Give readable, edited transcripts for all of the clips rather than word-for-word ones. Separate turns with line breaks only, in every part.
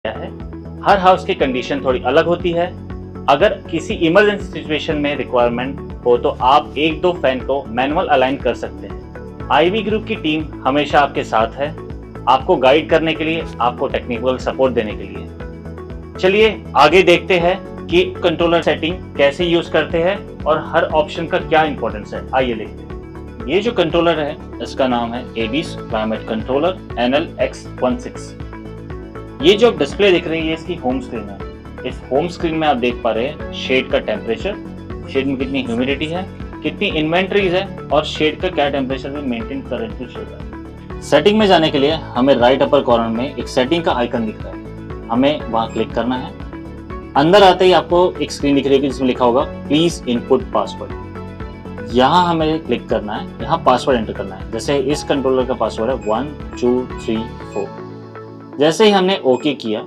है। हर हाउस की कंडीशन थोड़ी अलग होती है। अगर किसी इमरजेंसी सिचुएशन में रिक्वायरमेंट हो तो आप एक दो फैन को मैनुअल अलाइन कर सकते हैं। आईवी ग्रुप की टीम हमेशा आपके साथ है, आपको गाइड करने के लिए, आपको टेक्निकल सपोर्ट देने के लिए। चलिए आगे देखते हैं कि कंट्रोलर सेटिंग कैसे यूज करते हैं और हर ऑप्शन का क्या इंपॉर्टेंस है। आइए देखते हैं। ये जो कंट्रोलर है इसका नाम है एबीस क्लाइमेट कंट्रोलर NL-X16। ये जो डिस्प्ले दिख रही है इसकी होम स्क्रीन है। इस होम स्क्रीन में आप देख पा रहे हैं शेड का टेम्परेचर, शेड में कितनी ह्यूमिडिटी है, कितनी इन्वेंट्रीज है और शेड का क्या टेम्परेचर भी मेंटेन करंटली चल रहा है। सेटिंग में जाने के लिए हमें राइट अपर कॉर्नर में एक सेटिंग का आइकन दिख रहा है, हमें वहां क्लिक करना है। अंदर आते ही आपको एक स्क्रीन दिख रही है जिसमें लिखा होगा प्लीज इनपुट पासवर्ड। यहाँ हमें क्लिक करना है, यहाँ पासवर्ड एंटर करना है। जैसे इस कंट्रोलर का पासवर्ड है 1 2 3 4। जैसे ही हमने ओके किया,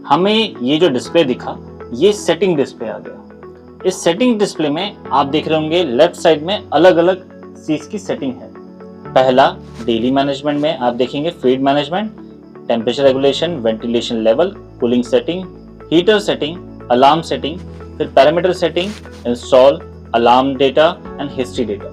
हमें ये जो डिस्प्ले दिखा ये सेटिंग डिस्प्ले आ गया। इस सेटिंग डिस्प्ले में आप देख रहे होंगे लेफ्ट साइड में अलग अलग चीज की सेटिंग है। पहला डेली मैनेजमेंट में आप देखेंगे feed management, temperature regulation, ventilation level, cooling setting, heater setting, alarm setting, फिर parameter setting, install, alarm data and history data.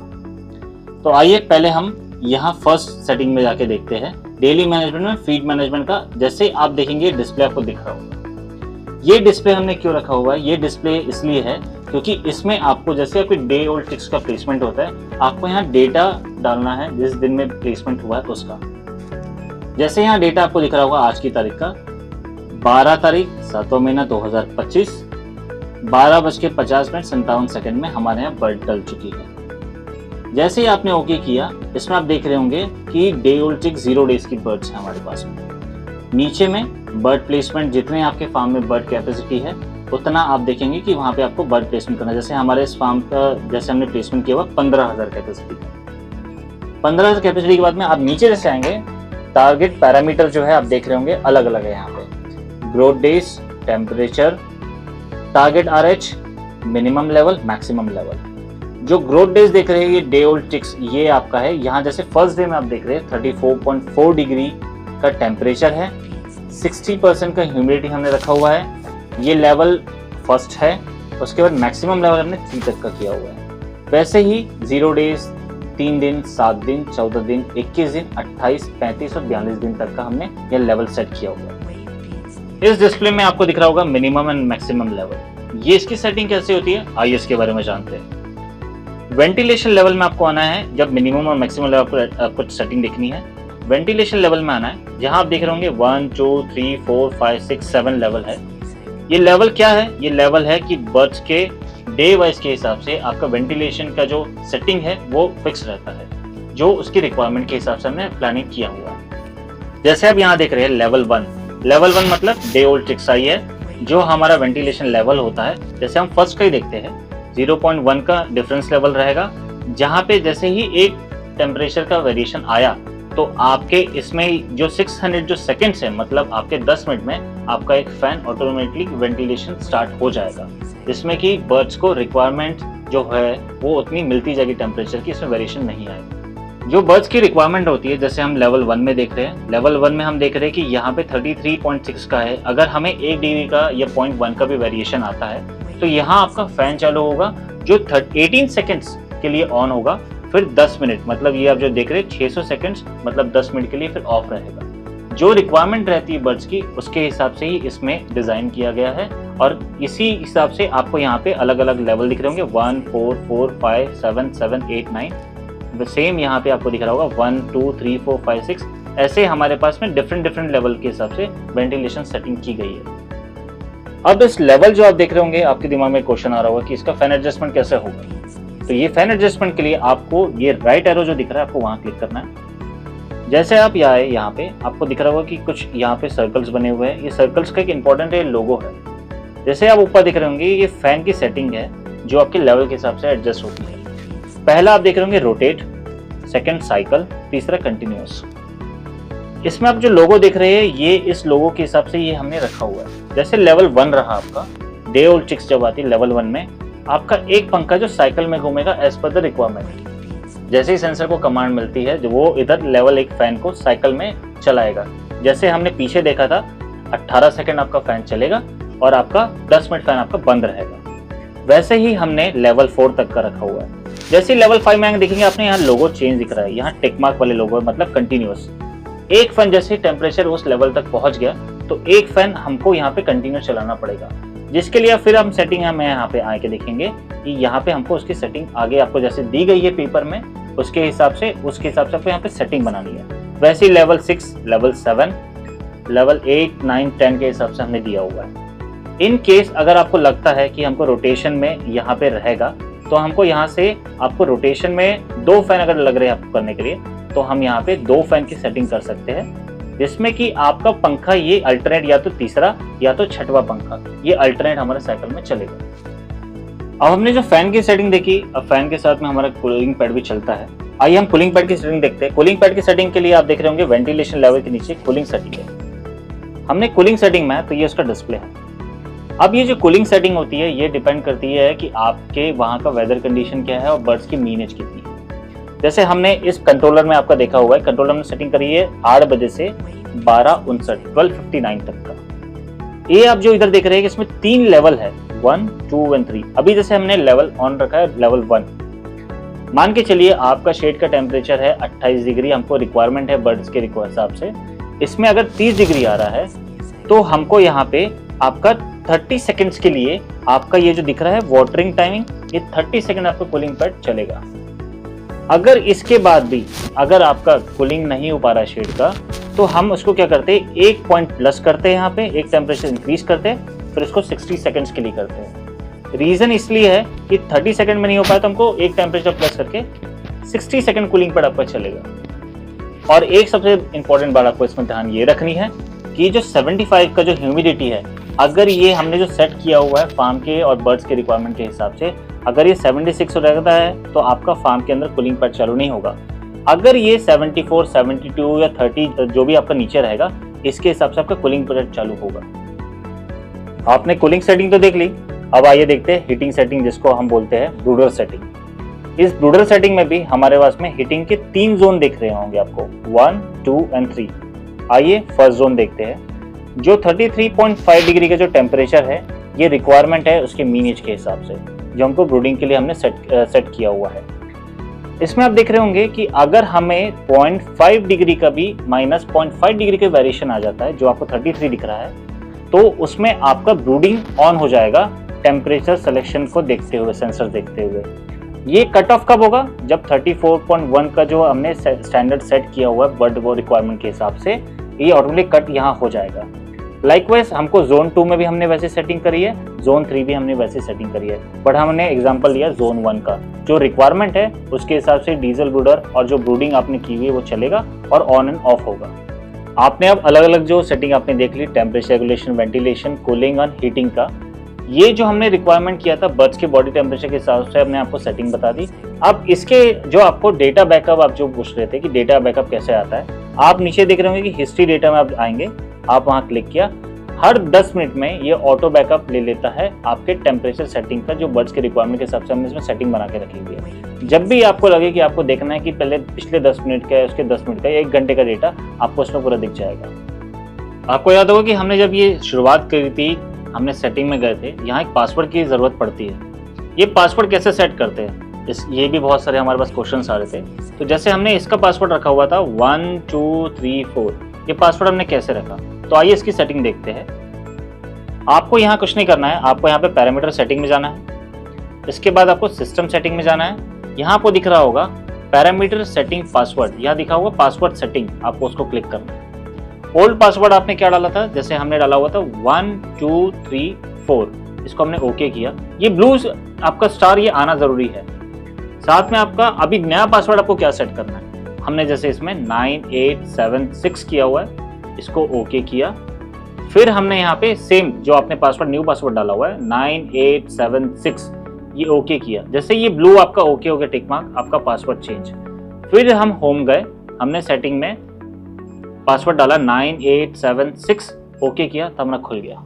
तो आइए पहले हम यहाँ फर्स्ट सेटिंग में जाके देखते हैं डेली मैनेजमेंट में फीड मैनेजमेंट का। जैसे आप देखेंगे डिस्प्ले आपको दिख रहा होगा। ये डिस्प्ले हमने क्यों रखा हुआ है? ये डिस्प्ले इसलिए है क्योंकि इसमें आपको जैसे आपके डे ओल्ड टिक्स का प्लेसमेंट होता है, आपको यहाँ डेटा डालना है जिस दिन में प्लेसमेंट हुआ है उसका। जैसे यहाँ डेटा आपको दिख रहा होगा आज की तारीख का 12 तारीख 7वां महीना 2025 12:50 में हमारे यहाँ बर्ड डल चुकी है। जैसे ही आपने ओके किया, इसमें आप देख रहे होंगे कि डे ओल्ड चिक 0 डेज की बर्ड्स हैं हमारे पास में। नीचे में बर्ड प्लेसमेंट, जितने आपके फार्म में बर्ड कैपेसिटी है उतना आप देखेंगे कि वहाँ पे आपको बर्ड प्लेसमेंट करना है। जैसे हमारे इस फार्म का जैसे हमने प्लेसमेंट किया हुआ 15,000 कैपेसिटी का। 15,000 कैपेसिटी के बाद में आप नीचे जैसे आएंगे, टारगेट पैरामीटर जो है आप देख रहे होंगे अलग अलग है। यहाँ पे growth days, temperature, target RH, minimum level, maximum level. जो ग्रोथ डेज देख रहे हैं ये डे ओल्ड टिक्स, ये आपका है। यहाँ जैसे फर्स्ट डे में आप देख रहे हैं 34.4 डिग्री का टेम्परेचर है, 60% का ह्यूमिडिटी हमने रखा हुआ है। ये लेवल फर्स्ट है। उसके बाद मैक्सिमम लेवल हमने 3 तक का किया हुआ है। वैसे ही 0 डेज, 3 दिन, 7 दिन, 14 दिन, 21 दिन, 28, 35 और 42 दिन तक का हमने ये लेवल सेट किया हुआ है। इस डिस्प्ले में आपको दिख रहा होगा मिनिमम एंड मैक्सिमम लेवल। ये इसकी सेटिंग कैसे होती है आइए इसके बारे में जानते हैं। वेंटिलेशन लेवल में आपको आना है। जब मिनिमम और मैक्सिमम लेवल आपको सेटिंग देखनी है, वेंटिलेशन लेवल में आना है। जहां आप देख रहे होंगे 1 2 3 4 5 6 7 लेवल है। ये लेवल क्या है? ये लेवल है कि बर्ड्स के डे वाइज के हिसाब से आपका वेंटिलेशन का जो सेटिंग है वो फिक्स रहता है, जो उसकी रिक्वायरमेंट के हिसाब से हमने प्लानिंग किया हुआ है। जैसे आप यहाँ देख रहे हैं लेवल 1, लेवल 1 मतलब डे ओल्ड चिक्स आई है, जो हमारा वेंटिलेशन लेवल होता है। जैसे हम फर्स्ट का ही देखते हैं 0.1 का डिफरेंस लेवल रहेगा। जहाँ पे जैसे ही एक टेम्परेचर का वेरिएशन आया तो आपके इसमें जो 600 जो सेकेंड्स है, मतलब आपके 10 मिनट में आपका एक फैन ऑटोमेटिकली वेंटिलेशन स्टार्ट हो जाएगा, जिसमें कि बर्ड्स को रिक्वायरमेंट जो है वो उतनी मिलती जाएगी टेम्परेचर की, इसमें वेरिएशन नहीं आएगा। जो बर्ड्स की रिक्वायरमेंट होती है, जैसे हम लेवल 1 में देख रहे हैं, लेवल 1 में हम देख रहे हैं कि यहाँ पे 33.6 का है। अगर हमें 1 डिग्री का या 0.1 का भी वेरिएशन आता है तो यहाँ आपका फैन चालू होगा जो 18 सेकेंड्स के लिए ऑन होगा, फिर 10 मिनट, मतलब ये आप जो देख रहे हैं 600 सेकेंड्स मतलब 10 मिनट के लिए फिर ऑफ रहेगा। जो रिक्वायरमेंट रहती है बर्ड्स की उसके हिसाब से ही इसमें डिजाइन किया गया है। और इसी हिसाब से आपको यहाँ पे अलग अलग लेवल दिख रहे होंगे 1 4 4 5 7 7 8 9। सेम यहाँ पे आपको दिख रहा होगा 1 2 3 4 5 6। ऐसे हमारे पास में डिफरेंट लेवल के हिसाब से वेंटिलेशन सेटिंग की गई है। अब इस लेवल जो आप देख रहे होंगे, आपके दिमाग में क्वेश्चन आ रहा होगा कि इसका फैन एडजस्टमेंट कैसे होगा। तो ये फैन एडजस्टमेंट के लिए आपको ये राइट एरो जो दिख रहा है आपको वहां क्लिक करना है। जैसे आप यहाँ पे आपको दिख रहा होगा कि कुछ यहाँ पे सर्कल्स बने हुए हैं। ये सर्कल्स का एक इंपॉर्टेंट लोगो है। जैसे आप ऊपर दिख रहे होंगे ये फैन की सेटिंग है जो आपके लेवल के हिसाब से एडजस्ट होती है। पहला आप देख रहे होंगे रोटेट, सेकेंड साइकिल, तीसरा कंटिन्यूअस। इसमें आप जो लोगो देख रहे हैं ये इस लोगो के हिसाब से ये हमने रखा हुआ है। जैसे लेवल 1 रहा आपका, डे ओल्ड चिक्स जब आती है लेवल 1 में आपका एक पंखा जो साइकिल में घूमेगा एज पर द रिक्वायरमेंट। जैसे ही सेंसर को कमांड मिलती है जो वो इधर लेवल 1 फैन को साइकिल में चलाएगा। जैसे हमने पीछे देखा था 18 सेकंड आपका फैन चलेगा और आपका 10 मिनट फैन आपका बंद रहेगा। वैसे ही हमने लेवल 4 तक का रखा हुआ है। जैसे लेवल 5 में देखेंगे आपने यहाँ लोगो चेंज दिख रहा है, यहाँ टिक मार्क वाले लोगो है, मतलब कंटिन्यूअस। एक फैन जैसे टेम्परेचर उस लेवल तक पहुंच गया तो एक फैन हमको यहाँ पे कंटिन्यूअस चलाना पड़ेगा, जिसके लिए फिर हम सेटिंग हमें यहाँ पे आके देखेंगे कि यहाँ पे हमको उसकी सेटिंग आगे आपको जैसे दी गई है पेपर में, उसके हिसाब से आपको यहाँ पे सेटिंग बनानी है। वैसे ही लेवल 6, लेवल 7, लेवल 8, 9, 10 के हिसाब से हमने दिया हुआ है। इन केस अगर आपको लगता है कि हमको रोटेशन में यहाँ पे रहेगा तो हमको यहाँ से आपको रोटेशन में 2 फैन अगर लग रहे हैं आपको करने के लिए तो हम यहाँ पे 2 फैन की सेटिंग कर सकते हैं, जिसमें कि आपका पंखा ये अल्टरनेट या तो तीसरा या तो छठवा पंखा ये अल्टरनेट हमारे साइकिल में चलेगा। अब हमने जो फैन की सेटिंग देखी, अब फैन के साथ में हमारा कूलिंग पैड भी चलता है। आइए हम कूलिंग पैड की सेटिंग देखते हैं। कूलिंग पैड की सेटिंग के लिए आप देख रहे होंगे वेंटिलेशन लेवल के नीचे कूलिंग सेटिंग है। हमने कूलिंग सेटिंग में है तो ये उसका डिस्प्ले है। अब ये जो कूलिंग सेटिंग होती है ये डिपेंड करती है कि आपके वहाँ का वेदर कंडीशन क्या है और बर्ड्स की मीन एज कितनी है। जैसे हमने इस कंट्रोलर में आपका देखा हुआ है, कंट्रोलर में सेटिंग करी है 8 बजे से 12:59 तक का। ये आप जो इधर देख रहे हैं कि इसमें 3 लेवल है, 1, 2 और 3। अभी जैसे हमने लेवल ऑन रखा है लेवल 1। मान के चलिए आपका शेड का टेम्परेचर है 28 डिग्री, हमको रिक्वायरमेंट है बर्ड्स के हिसाब से। इसमें अगर 30 डिग्री आ रहा है तो हमको यहाँ पे आपका 30 सेकंड्स के लिए आपका ये जो दिख रहा है वाटरिंग टाइमिंग, ये 30 सेकंड आपका कूलिंग पैड चलेगा। अगर इसके बाद भी अगर आपका कूलिंग नहीं हो पा रहा है शेड का तो हम उसको क्या करते हैं, 1 पॉइंट प्लस करते हैं, यहाँ पे एक टेम्परेचर इंक्रीज करते हैं, फिर इसको 60 सेकंड्स के लिए करते हैं। रीजन इसलिए है कि 30 सेकंड में नहीं हो पाया तो हमको एक टेम्परेचर प्लस करके 60 सेकंड कूलिंग पैड आपका चलेगा। और एक सबसे इंपॉर्टेंट बात आपको इसमें ध्यान ये रखनी है कि जो 75 का जो ह्यूमिडिटी है, अगर ये हमने जो सेट किया हुआ है फार्म के और बर्ड्स के रिक्वायरमेंट के हिसाब से, अगर ये 76 रहता है तो आपका फार्म के अंदर कूलिंग पैड चालू नहीं होगा। अगर ये 74, 72 या 30 जो भी आपका नीचे रहेगा, इसके हिसाब से आपका कूलिंग पैड चालू होगा। आपने कूलिंग सेटिंग तो देख ली, अब आइए देखते हैं हीटिंग सेटिंग, जिसको हम बोलते हैं ब्रूडर सेटिंग। इस ब्रूडर सेटिंग में भी हमारे पास में हीटिंग के 3 जोन दिख रहे होंगे आपको, 1, 2 और 3। आइए फर्स्ट जोन देखते हैं। जो 33.5 डिग्री का जो टेम्परेचर है ये रिक्वायरमेंट है उसके मीन एज के हिसाब से, जो हमको ब्रूडिंग के लिए हमने सेट किया हुआ है। इसमें आप देख रहे होंगे कि अगर हमें 0.5 डिग्री का भी -0.5 डिग्री का वेरिएशन आ जाता है, जो आपको 33 दिख रहा है, तो उसमें आपका ब्रूडिंग ऑन हो जाएगा टेम्परेचर सिलेक्शन को देखते हुए, सेंसर देखते हुए। ये कट ऑफ कब होगा, जब 34.1 का जो हमने स्टैंडर्ड सेट किया हुआ है बर्ड वो रिक्वायरमेंट के हिसाब से, ये ऑटोमेटिक कट यहाँ हो जाएगा। लाइकवाइज हमको जोन 2 में भी हमने वैसे सेटिंग करी है, जोन 3 भी हमने वैसे सेटिंग करी है, बट हमने एग्जांपल लिया जोन 1 का। जो रिक्वायरमेंट है उसके हिसाब से डीजल ब्रूडर और जो ब्रूडिंग आपने की हुई है वो चलेगा और ऑन एंड ऑफ होगा। आपने अब अलग अलग जो सेटिंग आपने देख ली, टेम्परेचर रेगुलेशन, वेंटिलेशन, कूलिंग और हीटिंग का, ये जो हमने रिक्वायरमेंट किया था बर्ड्स के बॉडी टेम्परेचर के हिसाब से हमने आपको सेटिंग बता दी। अब इसके जो आपको डेटा बैकअप आप जो पूछ रहे थे कि डेटा बैकअप कैसे आता है, आप नीचे देख रहे होंगे कि हिस्ट्री डेटा में आप आएंगे, आप वहाँ क्लिक किया, हर 10 मिनट में ये ऑटो बैकअप ले लेता है आपके टेम्परेचर सेटिंग का, जो बर्ड्स के रिक्वायरमेंट के हिसाब से हमने इसमें सेटिंग बना के रखी हुई है। जब भी आपको लगे कि आपको देखना है कि पहले पिछले 10 मिनट का है, उसके 10 मिनट का, 1 घंटे का डेटा आपको उसमें पूरा दिख जाएगा। आपको याद होगा कि हमने जब ये शुरुआत करी थी, हमने सेटिंग में गए थे, यहाँ एक पासवर्ड की ज़रूरत पड़ती है। ये पासवर्ड कैसे सेट करते हैं, ये भी बहुत सारे हमारे पास क्वेश्चन आ रहे थे। तो जैसे हमने इसका पासवर्ड रखा हुआ था 1 2 3 4, ये पासवर्ड हमने कैसे रखा, तो आइए इसकी सेटिंग देखते हैं। आपको यहाँ कुछ नहीं करना है, आपको यहाँ पे पैरामीटर सेटिंग में जाना है, इसके बाद आपको सिस्टम सेटिंग में जाना है। यहाँ आपको दिख रहा होगा पैरामीटर सेटिंग पासवर्ड, यहाँ दिखा हुआ पासवर्ड सेटिंग, आपको उसको क्लिक करना है। ओल्ड पासवर्ड आपने क्या डाला था, जैसे हमने डाला हुआ था 1 2 3 4, इसको हमने ओके किया। ये ब्लू आपका स्टार ये आना जरूरी है। साथ में आपका अभी नया पासवर्ड आपको क्या सेट करना है, हमने जैसे इसमें 9876 किया हुआ है, इसको ओके किया। फिर हमने यहाँ पे सेम जो आपने पासवर्ड न्यू पासवर्ड डाला हुआ है 9876, ये ओके किया। जैसे ये ब्लू आपका ओके हो गया टिक मार्क, आपका पासवर्ड चेंज। फिर हम होम गए, हमने सेटिंग में पासवर्ड डाला 9876, ओके किया, तब हमारा खुल गया।